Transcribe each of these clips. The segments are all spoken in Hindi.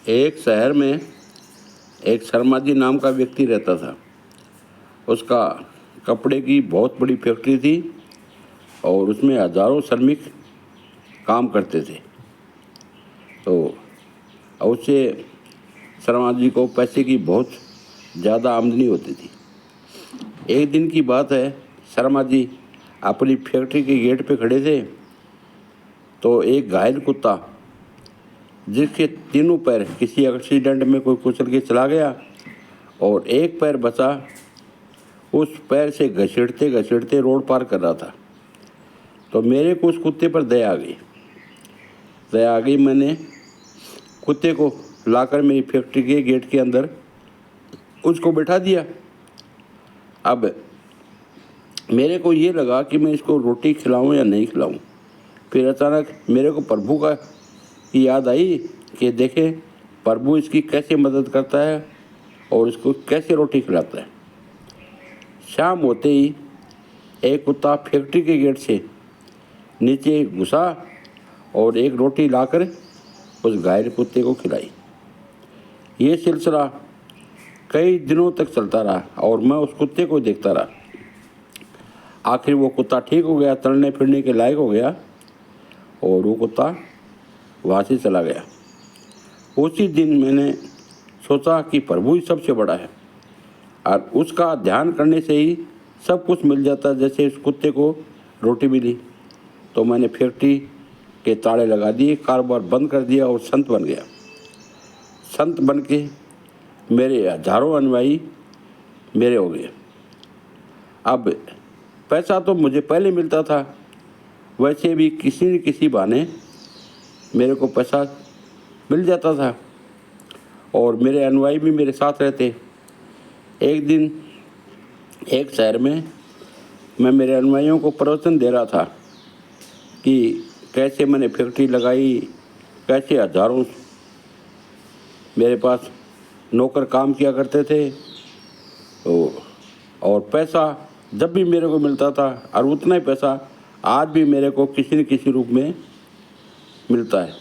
एक शहर में एक शर्मा जी नाम का व्यक्ति रहता था। उसका कपड़े की बहुत बड़ी फैक्ट्री थी और उसमें हजारों श्रमिक काम करते थे। तो उससे शर्मा जी को पैसे की बहुत ज़्यादा आमदनी होती थी। एक दिन की बात है, शर्मा जी अपनी फैक्ट्री के गेट पे खड़े थे तो एक घायल कुत्ता, जिसके तीनों पैर किसी एक्सीडेंट में कोई कुचल के चला गया और एक पैर बचा, उस पैर से घसीटते घसीटते रोड पार कर रहा था। तो मेरे को उस कुत्ते पर दया आ गई। मैंने कुत्ते को लाकर मेरी फैक्ट्री के गेट के अंदर उसको बैठा दिया। अब मेरे को ये लगा कि मैं इसको रोटी खिलाऊं या नहीं खिलाऊं। फिर अचानक मेरे को प्रभु का याद आई कि देखें प्रभु इसकी कैसे मदद करता है और इसको कैसे रोटी खिलाता है। शाम होते ही एक कुत्ता फैक्ट्री के गेट से नीचे घुसा और एक रोटी लाकर उस घायल कुत्ते को खिलाई। ये सिलसिला कई दिनों तक चलता रहा और मैं उस कुत्ते को देखता रहा। आखिर वो कुत्ता ठीक हो गया, चलने फिरने के लायक हो गया और वो कुत्ता वहाँ से चला गया। उसी दिन मैंने सोचा कि प्रभु ही सबसे बड़ा है और उसका ध्यान करने से ही सब कुछ मिल जाता है। जैसे उस कुत्ते को रोटी मिली तो मैंने फैक्ट्री के ताले लगा दिए, कारोबार बंद कर दिया और संत बन गया। संत बन के मेरे हजारों अनुयायी मेरे हो गए। अब पैसा तो मुझे पहले मिलता था, वैसे भी किसी न किसी बहाने मेरे को पैसा मिल जाता था और मेरे अनुयायी भी मेरे साथ रहते। एक दिन एक शहर में मैं मेरे अनुयायियों को प्रवचन दे रहा था कि कैसे मैंने फैक्ट्री लगाई, कैसे हजारों मेरे पास नौकर काम किया करते थे और पैसा जब भी मेरे को मिलता था और उतना ही पैसा आज भी मेरे को किसी न किसी रूप में मिलता है।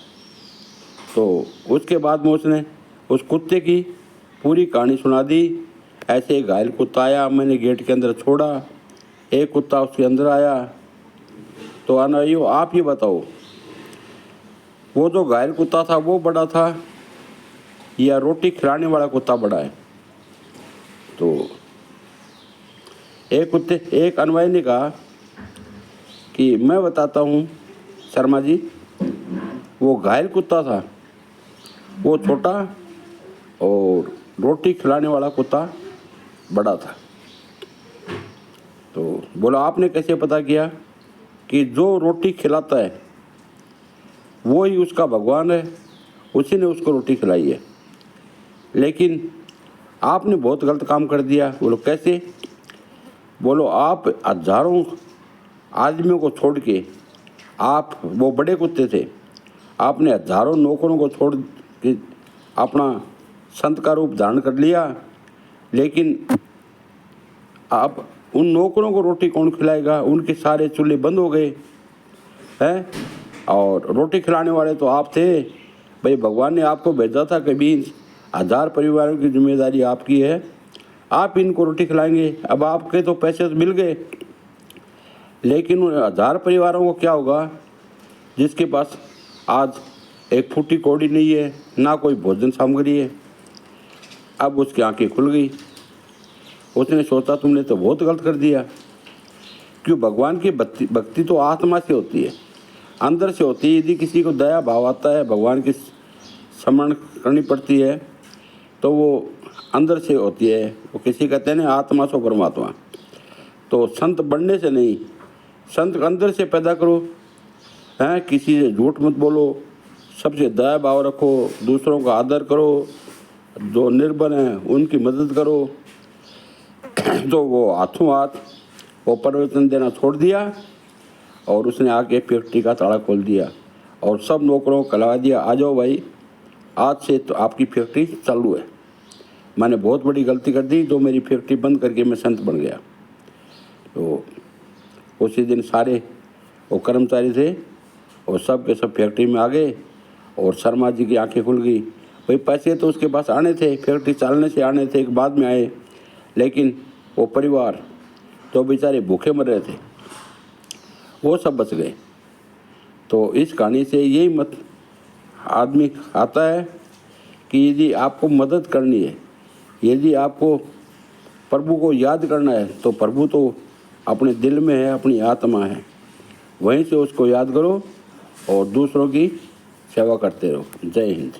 तो उसके बाद में उसने उस कुत्ते की पूरी कहानी सुना दी। ऐसे घायल कुत्ता आया, मैंने गेट के अंदर छोड़ा, एक कुत्ता उसके अंदर आया। तो अनुयायियों आप ये बताओ, वो जो घायल कुत्ता था वो बड़ा था या रोटी खिलाने वाला कुत्ता बड़ा है? तो एक अनुयायी ने कहा कि मैं बताता हूँ शर्मा जी, वो घायल कुत्ता था वो छोटा और रोटी खिलाने वाला कुत्ता बड़ा था। तो बोला आपने कैसे पता किया कि जो रोटी खिलाता है वो ही उसका भगवान है, उसी ने उसको रोटी खिलाई है? लेकिन आपने बहुत गलत काम कर दिया। बोलो कैसे? बोलो आप हजारों आदमियों को छोड़ के, आप वो बड़े कुत्ते थे, आपने हजारों नौकरों को छोड़ के अपना संत का रूप धारण कर लिया, लेकिन आप उन नौकरों को रोटी कौन खिलाएगा? उनके सारे चूल्हे बंद हो गए हैं और रोटी खिलाने वाले तो आप थे। भाई भगवान ने आपको भेजा था, कभी हजार परिवारों की जिम्मेदारी आपकी है, आप इनको रोटी खिलाएंगे। अब आपके तो पैसे तो मिल गए, लेकिन उन हजार परिवारों को क्या होगा जिसके पास आज एक फूटी कौड़ी नहीं है, ना कोई भोजन सामग्री है? अब उसकी आंखें खुल गई। उसने सोचा तुमने तो बहुत गलत कर दिया। क्यों? भगवान की भक्ति तो आत्मा से होती है, अंदर से होती है। यदि किसी को दया भाव आता है, भगवान की स्मरण करनी पड़ती है, तो वो अंदर से होती है। वो किसी कहते हैं ना आत्मा सो परमात्मा। तो संत बनने से नहीं, संत अंदर से पैदा करो। हैं, किसी से झूठ मत बोलो, सबसे दया भाव रखो, दूसरों का आदर करो, जो निर्बल हैं उनकी मदद करो। तो वो हाथों हाथ वो प्रवचन देना छोड़ दिया और उसने आके फैक्ट्री का ताला खोल दिया और सब नौकरों को कहला दिया, आ जाओ भाई, आज से तो आपकी फैक्ट्री चालू है। मैंने बहुत बड़ी गलती कर दी जो मेरी फैक्ट्री बंद करके मैं संत बन गया। तो उसी दिन सारे वो कर्मचारी थे और सब के सब फैक्ट्री में आ गए और शर्मा जी की आंखें खुल गई। भाई पैसे तो उसके पास आने थे, फैक्ट्री चलने से आने थे, एक बाद में आए, लेकिन वो परिवार तो बेचारे भूखे मर रहे थे, वो सब बच गए। तो इस कहानी से यही मत आदमी आता है कि यदि आपको मदद करनी है, यदि आपको प्रभु को याद करना है, तो प्रभु तो अपने दिल में है, अपनी आत्मा है, वहीं से उसको याद करो और दूसरों की सेवा करते रहो। जय हिंद।